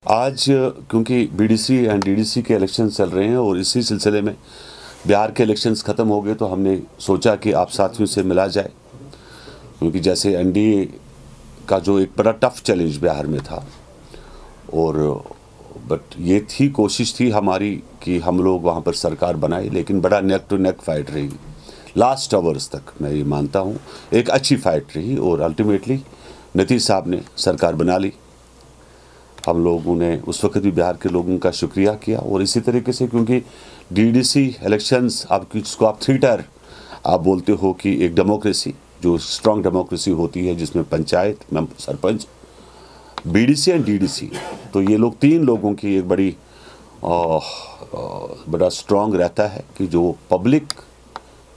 आज क्योंकि BDC and DDC के इलेक्शन चल रहे हैं और इसी सिलसिले में बिहार के इलेक्शंस ख़त्म हो गए, तो हमने सोचा कि आप साथियों से मिला जाए, क्योंकि जैसे एनडीए का जो एक बड़ा टफ चैलेंज बिहार में था, और बट ये थी कोशिश थी हमारी कि हम लोग वहाँ पर सरकार बनाए, लेकिन बड़ा नेक टू नेक फाइट रही लास्ट आवर्स तक। मैं ये मानता हूँ एक अच्छी फाइट रही और अल्टीमेटली नीतीश साहब ने सरकार बना ली। हम लोगों ने उस वक्त भी बिहार के लोगों का शुक्रिया किया, और इसी तरीके से क्योंकि डीडीसी इलेक्शंस आपकी जिसको आप थिएटर आप बोलते हो कि एक डेमोक्रेसी जो स्ट्रांग डेमोक्रेसी होती है, जिसमें panchayat sarpanch BDC and DDC, तो ये लोग तीन लोगों की एक बड़ा स्ट्रांग रहता है कि जो पब्लिक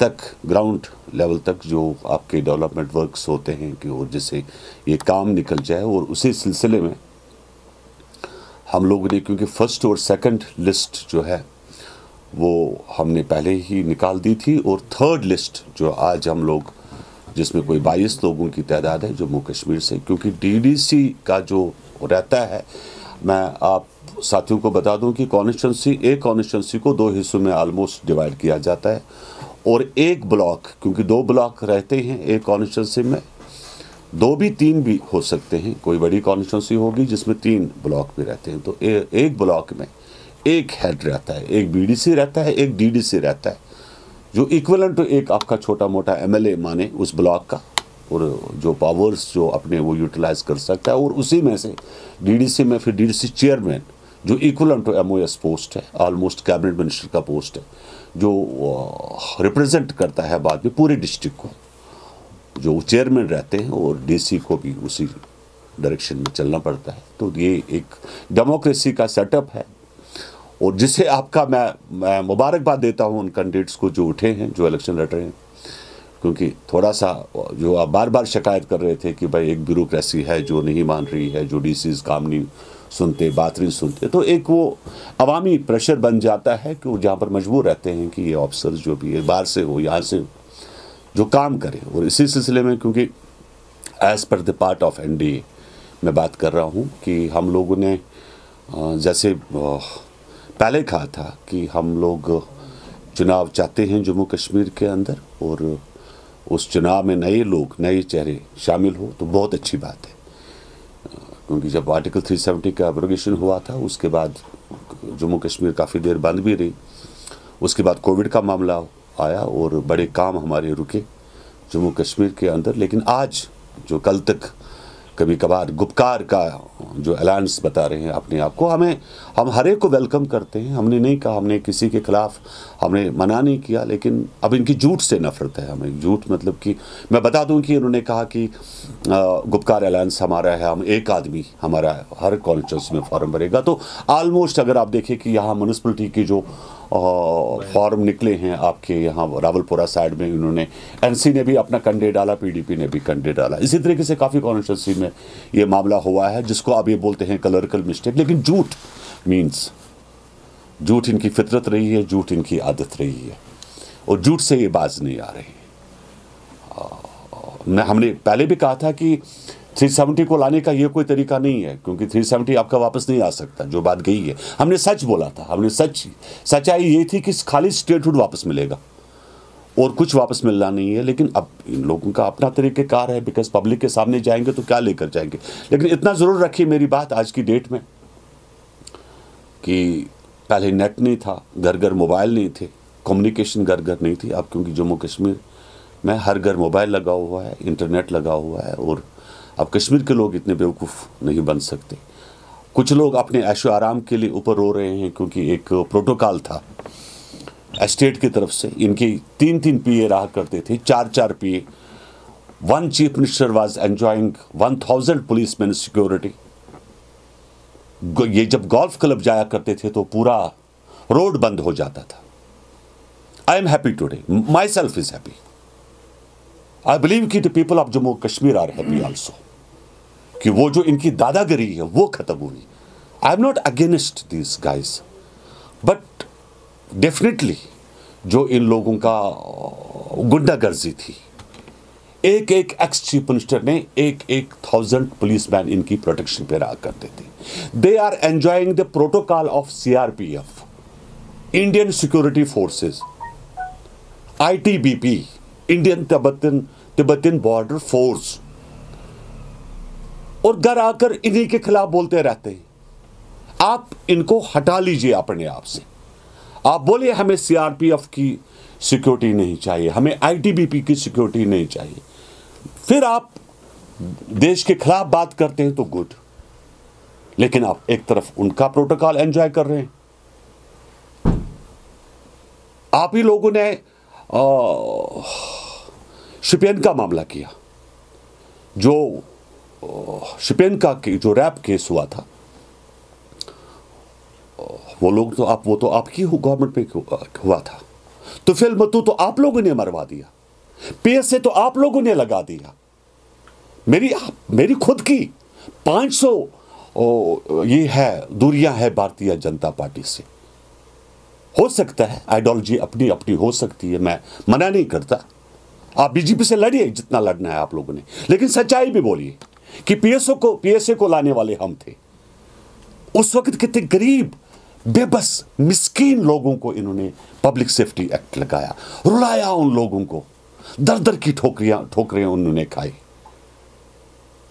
तक ग्राउंड लेवल तक जो आपके डेवलपमेंट वर्क्स होते हैं कि और जिससे ये काम निकल जाए। और उसी सिलसिले में हम लोगों ने क्योंकि फर्स्ट और सेकंड लिस्ट जो है वो हमने पहले ही निकाल दी थी, और थर्ड लिस्ट जो आज हम लोग जिसमें कोई 22 लोगों की तादाद है जम्मू कश्मीर से, क्योंकि डीडीसी का जो रहता है, मैं आप साथियों को बता दूं कि एक कॉन्स्टिट्यूंसी को दो हिस्सों में ऑलमोस्ट डिवाइड किया जाता है, और एक ब्लॉक, क्योंकि दो ब्लॉक रहते हैं एक कॉन्स्टिट्यूंसी में, दो भी तीन भी हो सकते हैं, कोई बड़ी कॉन्स्टिट्यूंसी होगी जिसमें 3 ब्लॉक भी रहते हैं, तो एक ब्लॉक में एक हेड रहता है, एक बीडीसी रहता है, एक डीडीसी रहता है, जो इक्विवेलेंट टू एक आपका छोटा मोटा एमएलए माने उस ब्लॉक का, और जो पावर्स जो अपने वो यूटिलाइज कर सकता है। और उसी में से डीडीसी में फिर डीडीसी चेयरमैन जो इक्विवेलेंट टू एमओएस पोस्ट है, ऑलमोस्ट कैबिनेट मिनिस्टर का पोस्ट है, जो रिप्रेजेंट करता है बाद में पूरे डिस्ट्रिक्ट को, जो चेयरमैन रहते हैं, और डीसी को भी उसी डायरेक्शन में चलना पड़ता है। तो ये एक डेमोक्रेसी का सेटअप है, और जिसे आपका मैं मुबारकबाद देता हूं उन कैंडिडेट्स को जो उठे हैं, जो इलेक्शन लड़ रहे हैं, क्योंकि थोड़ा सा जो आप बार बार शिकायत कर रहे थे कि भाई एक ब्यूरोक्रेसी है जो नहीं मान रही है, जो डीसीज काम नहीं सुनते, बात नहीं सुनते, तो एक वो अवामी प्रेशर बन जाता है कि वो जहाँ पर मजबूर रहते हैं कि ये ऑफिसर्स जो भी है बाहर से हो यहाँ से हो, जो काम करें। और इसी सिलसिले में क्योंकि as per the part of NDA मैं बात कर रहा हूँ कि हम लोगों ने जैसे पहले कहा था कि हम लोग चुनाव चाहते हैं जम्मू कश्मीर के अंदर, और उस चुनाव में नए लोग, नए चेहरे शामिल हो तो बहुत अच्छी बात है, क्योंकि जब आर्टिकल 370 का एब्रोगेशन हुआ था उसके बाद जम्मू कश्मीर काफ़ी देर बंद भी रही, उसके बाद कोविड का मामला आया और बड़े काम हमारे रुके जम्मू कश्मीर के अंदर। लेकिन आज जो कल तक कभी कभार गुपकार का जो अलायंस बता रहे हैं अपने आप को, हम हर एक को वेलकम करते हैं, हमने नहीं कहा, हमने किसी के खिलाफ हमने मना नहीं किया, लेकिन अब इनकी झूठ से नफरत है हमें। झूठ मतलब कि मैं बता दूं कि इन्होंने कहा कि गुपकार अलायंस हमारा है, हम एक आदमी हमारा हर कॉन्स्टिट्यूंसी में फॉर्म भरेगा। तो ऑलमोस्ट अगर आप देखें कि यहाँ म्यूनसिपलिटी की जो फॉर्म निकले हैं आपके यहाँ रावलपुरा साइड में, इन्होंने एनसी ने भी अपना कैंडिडेट डाला, पीडीपी ने भी कैंडिडेट डाला, इसी तरीके से काफ़ी कॉन्स्टिट्यूंसी में ये मामला हुआ है, जिसको आप ये बोलते हैं क्लरिकल मिस्टेक। लेकिन झूठ मीन्स झूठ इनकी फितरत रही है, झूठ इनकी आदत रही है, और झूठ से ये बाज नहीं आ रही। हमने पहले भी कहा था कि 370 को लाने का ये कोई तरीका नहीं है, क्योंकि 370 आपका वापस नहीं आ सकता, जो बात गई है। हमने सच बोला था, हमने सच्चाई ये थी कि खाली स्टेटहुड वापस मिलेगा और कुछ वापस मिलना नहीं है। लेकिन अब इन लोगों का अपना तरीक़ेकार है, बिकॉज पब्लिक के सामने जाएंगे तो क्या लेकर जाएंगे। लेकिन इतना ज़रूर रखिए मेरी बात आज की डेट में कि पहले नेट नहीं था, घर घर मोबाइल नहीं थे, कम्युनिकेशन घर घर नहीं थी। अब क्योंकि जम्मू कश्मीर में हर घर मोबाइल लगा हुआ है, इंटरनेट लगा हुआ है, और अब कश्मीर के लोग इतने बेवकूफ़ नहीं बन सकते। कुछ लोग अपने ऐशो आराम के लिए ऊपर रो रहे हैं, क्योंकि एक प्रोटोकॉल था स्टेट की तरफ से, इनके 3-3 पीए रहा करते थे, 4-4 PA. One chief minister was enjoying 1000 policeman security. ये जब गोल्फ क्लब जाया करते थे तो पूरा रोड बंद हो जाता था। I am happy today, myself is happy, I believe कि the people of Jammu Kashmir are happy also, कि वो जो इनकी दादागिरी है वो खत्म हुई। I am not against this guys, but definitely जो इन लोगों का गुंडागर्जी थी, एक एक एक्स चीफ मिनिस्टर ने एक 1000 पुलिसमैन इनकी प्रोटेक्शन पे रहा करते थे। They are enjoying the protocol of CRPF, Indian security forces, ITBP, Indian Tibetan border force, और घर आकर इन्हीं के खिलाफ बोलते रहते हैं। आप इनको हटा लीजिए अपने आप से। आप बोलिए हमें CRPF की सिक्योरिटी नहीं चाहिए, हमें ITBP की सिक्योरिटी नहीं चाहिए, फिर आप देश के खिलाफ बात करते हैं तो गुड, लेकिन आप एक तरफ उनका प्रोटोकॉल एंजॉय कर रहे हैं। आप ही लोगों ने शोपियान का मामला किया, जो शोपियान का जो रैप केस हुआ था, वो लोग तो वो तो आपकी गवर्नमेंट पे हुआ था। तो फिल्म तो आप लोगों ने मरवा दिया, PSA तो आप लोगों ने लगा दिया। मेरी खुद की 500 ये है दूरियां है भारतीय जनता पार्टी से। हो सकता है आइडियोलॉजी अपनी अपनी हो सकती है, मैं मना नहीं करता। आप BJP से लड़िए जितना लड़ना है आप लोगों ने, लेकिन सच्चाई भी बोलिए कि PSA को लाने वाले हम थे। उस वक्त कितने गरीब बेबस मिस्कीन लोगों को इन्होंने पब्लिक सेफ्टी एक्ट लगाया, रुलाया उन लोगों को, दर दर की ठोकरें उन्होंने खाई।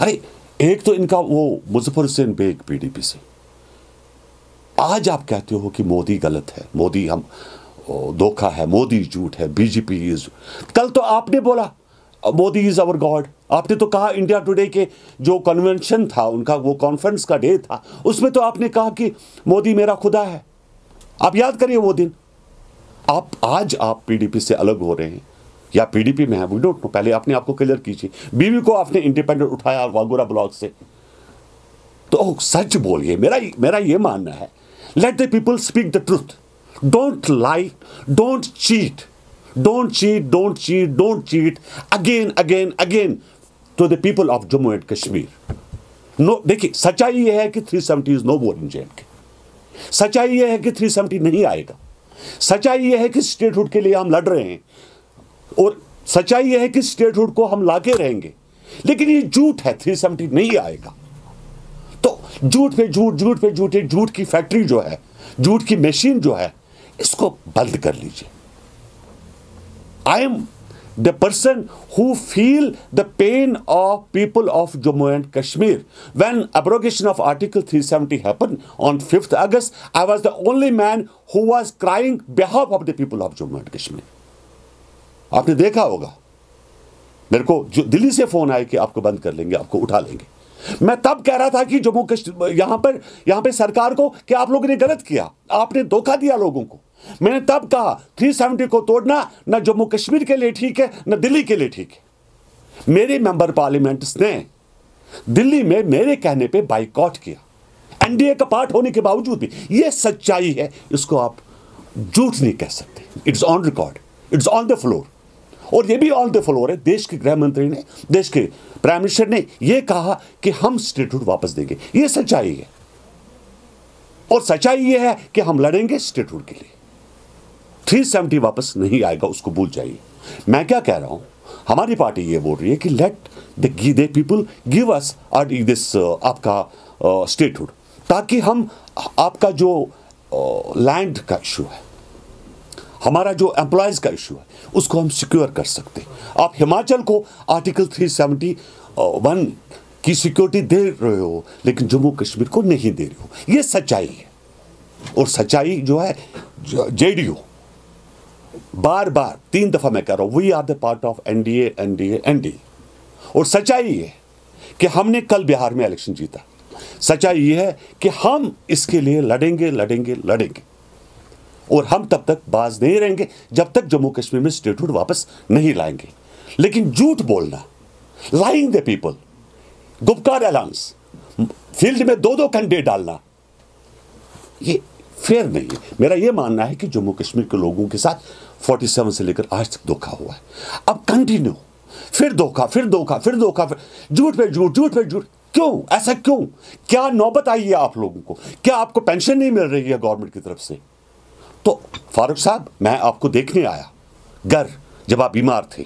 अरे एक तो इनका वो मुजफ्फर हुसैन बेग PDP से, आज आप कहते हो कि मोदी गलत है, मोदी हम धोखा है, मोदी झूठ है, BJP इज। कल तो आपने बोला मोदी इज अवर गॉड। आपने तो कहा इंडिया टुडे के जो कन्वेंशन था, उनका वो कॉन्फ्रेंस का डे था, उसमें तो आपने कहा कि मोदी मेरा खुदा है। आप याद करिए वो दिन। आज आप PDP से अलग हो रहे हैं या PDP में है, वी डोंट नो। पहले आपने आपको क्लियर कीजिए। बीवी को आपने इंडिपेंडेंट उठाया वागोरा ब्लॉक से, तो सच बोलिए। मेरा ये मानना है, let the people speak the truth, don't lie, don't cheat, don't cheat again to the people of Jammu and Kashmir. No, देखिए सच्चाई यह है कि 370 is no more in JNK। सच्चाई यह है कि 370 नहीं आएगा। सच्चाई यह है कि स्टेटहुड के लिए हम लड़ रहे हैं, और सच्चाई यह है कि स्टेटहुड को हम लाके रहेंगे। लेकिन ये झूठ है, 370 नहीं आएगा। तो झूठ पे झूठ की फैक्ट्री जो है, झूठ की मशीन जो है, इसको बंद कर लीजिए। I am the person who feel the pain of people of Jammu and Kashmir. When abrogation of Article 370 happened on 5th August, I was the only man who was crying behalf of the people of Jammu and Kashmir. आपने देखा होगा, मेरे को जो दिल्ली से phone आया कि आपको बंद कर लेंगे, आपको उठा लेंगे। मैं तब कह रहा था कि जम्मू कश्मीर यहाँ पे सरकार को कि आप लोगों ने गलत किया, आपने धोखा दिया लोगों को। मैंने तब कहा 370 को तोड़ना ना जम्मू कश्मीर के लिए ठीक है, ना दिल्ली के लिए ठीक है। मेरे मेंबर पार्लियामेंट्स ने दिल्ली में मेरे कहने पे बाइकॉट किया, NDA का पार्ट होने के बावजूद भी। ये सच्चाई है, इसको आप झूठ नहीं कह सकते। It's on record, it's on the floor. और ये भी ऑन द फ्लोर है, देश के गृह मंत्री ने, देश के प्राइम मिनिस्टर ने यह कहा कि हम स्टेटहुड वापस देंगे। ये सच्चाई है, और सच्चाई ये है कि हम लड़ेंगे स्टेटहुड के लिए। 370 वापस नहीं आएगा, उसको भूल जाइए। मैं क्या कह रहा हूं, हमारी पार्टी ये बोल रही है कि let the people give us this आपका स्टेटहुड, ताकि हम आपका जो लैंड का इशू है, हमारा जो एम्प्लॉयज का इशू है, उसको हम सिक्योर कर सकते हैं। आप हिमाचल को आर्टिकल 371 की सिक्योरिटी दे रहे हो, लेकिन जम्मू कश्मीर को नहीं दे रहे हो। ये सच्चाई है, और सच्चाई जो है JDU बार 3 दफा मैं कह रहा हूं, we are the part of NDA। और सच्चाई ये है कि हमने कल बिहार में इलेक्शन जीता। सच्चाई ये है कि हम इसके लिए लड़ेंगे, और हम तब तक बाज नहीं रहेंगे जब तक जम्मू कश्मीर में स्टेटहुड वापस नहीं लाएंगे। लेकिन झूठ बोलना, lying the people, Gupkar allowance, field में 2-2 कैंडिडेट डालना, ये फेयर नहीं है। मेरा ये मानना है कि जम्मू कश्मीर के लोगों के साथ 47 से लेकर आज तक धोखा हुआ है। अब कंटिन्यू, फिर धोखा, झूठ पे झूठ। क्यों ऐसा, क्यों? क्या नौबत आई है आप लोगों को? क्या आपको पेंशन नहीं मिल रही है गवर्नमेंट की तरफ से? तो फारूक साहब, मैं आपको देखने आया घर जब आप बीमार थे।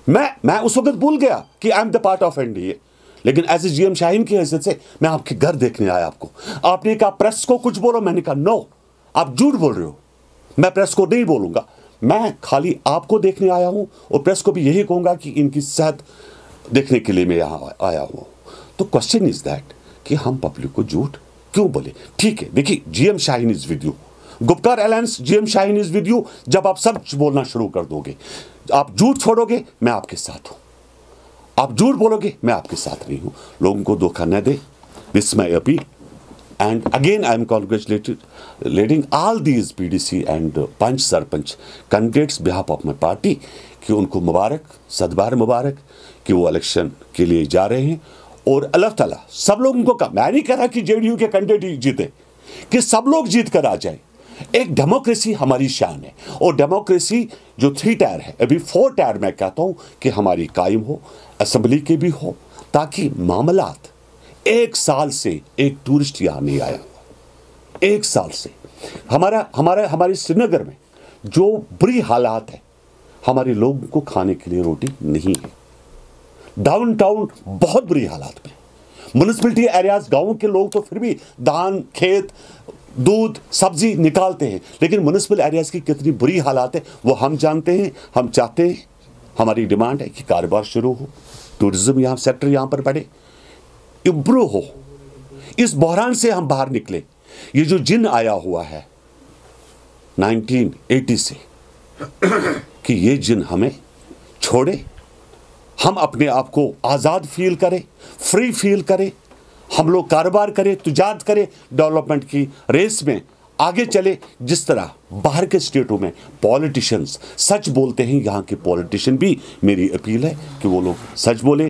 मैं उस वक्त भूल गया कि I am the part of NDA, लेकिन एज ए जीएम शाहीन की हैसियत से मैं आपके घर देखने आया आपको। आपने कहा प्रेस को कुछ बोलो, मैंने कहा नो, आप झूठ बोल रहे हो, मैं प्रेस को नहीं बोलूंगा, मैं खाली आपको देखने आया हूं और प्रेस को भी यही कहूंगा कि इनकी सेहत देखने के लिए मैं यहाँ आया हूँ। तो क्वेश्चन इज दैट कि हम पब्लिक को झूठ क्यों बोले? ठीक है, देखिए GM Shaheen is with you, Gupkar alliance, GM Shaheen is with you. जब आप सब बोलना शुरू कर दोगे, आप झूठ छोड़ोगे, मैं आपके साथ हूं। आप झूठ बोलोगे, मैं आपके साथ नहीं हूं। लोगों को धोखा न दे, this my appeal. And again I am congratulating all these PDC and panch sarpanch candidates behalf of my party कि उनको मुबारक, सदबार मुबारक कि वो इलेक्शन के लिए जा रहे हैं। और अल्लाह ताला सब लोगों को कहा, मैं नहीं कह रहा कि जेडीयू के कैंडिडेट जीते, कि सब लोग जीत कर आ जाए। एक डेमोक्रेसी हमारी शान है, और डेमोक्रेसी जो 3 टायर है, अभी 4 टायर मैं कहता हूं कि हमारी कायम हो, असेंबली के भी हो, ताकि मामलात 1 साल से एक टूरिस्ट यहां नहीं आया, 1 साल से हमारे श्रीनगर में जो बुरी हालात है, हमारे लोगों को खाने के लिए रोटी नहीं है। डाउनटाउन बहुत बुरी हालात में, म्युनिसिपैलिटी एरियाज, गांवों के लोग तो फिर भी धान, खेत, दूध, सब्जी निकालते हैं, लेकिन म्युनिसिपल एरियाज की कितनी बुरी हालात है वो हम जानते हैं। हम चाहते हैं, हमारी डिमांड है कि कारोबार शुरू हो, टूरिज्म यहाँ सेक्टर यहाँ पर बढ़े, इम्प्रूव हो, इस बहरान से हम बाहर निकले। ये जो जिन आया हुआ है 1980 से, कि ये जिन हमें छोड़े, हम अपने आप को आज़ाद फील करें, फ्री फील करें, हम लोग कारोबार करें, तुजारत करें, डेवलपमेंट की रेस में आगे चले। जिस तरह बाहर के स्टेटों में पॉलिटिशियंस सच बोलते हैं, यहाँ के पॉलिटिशियन भी मेरी अपील है कि वो लोग सच बोले।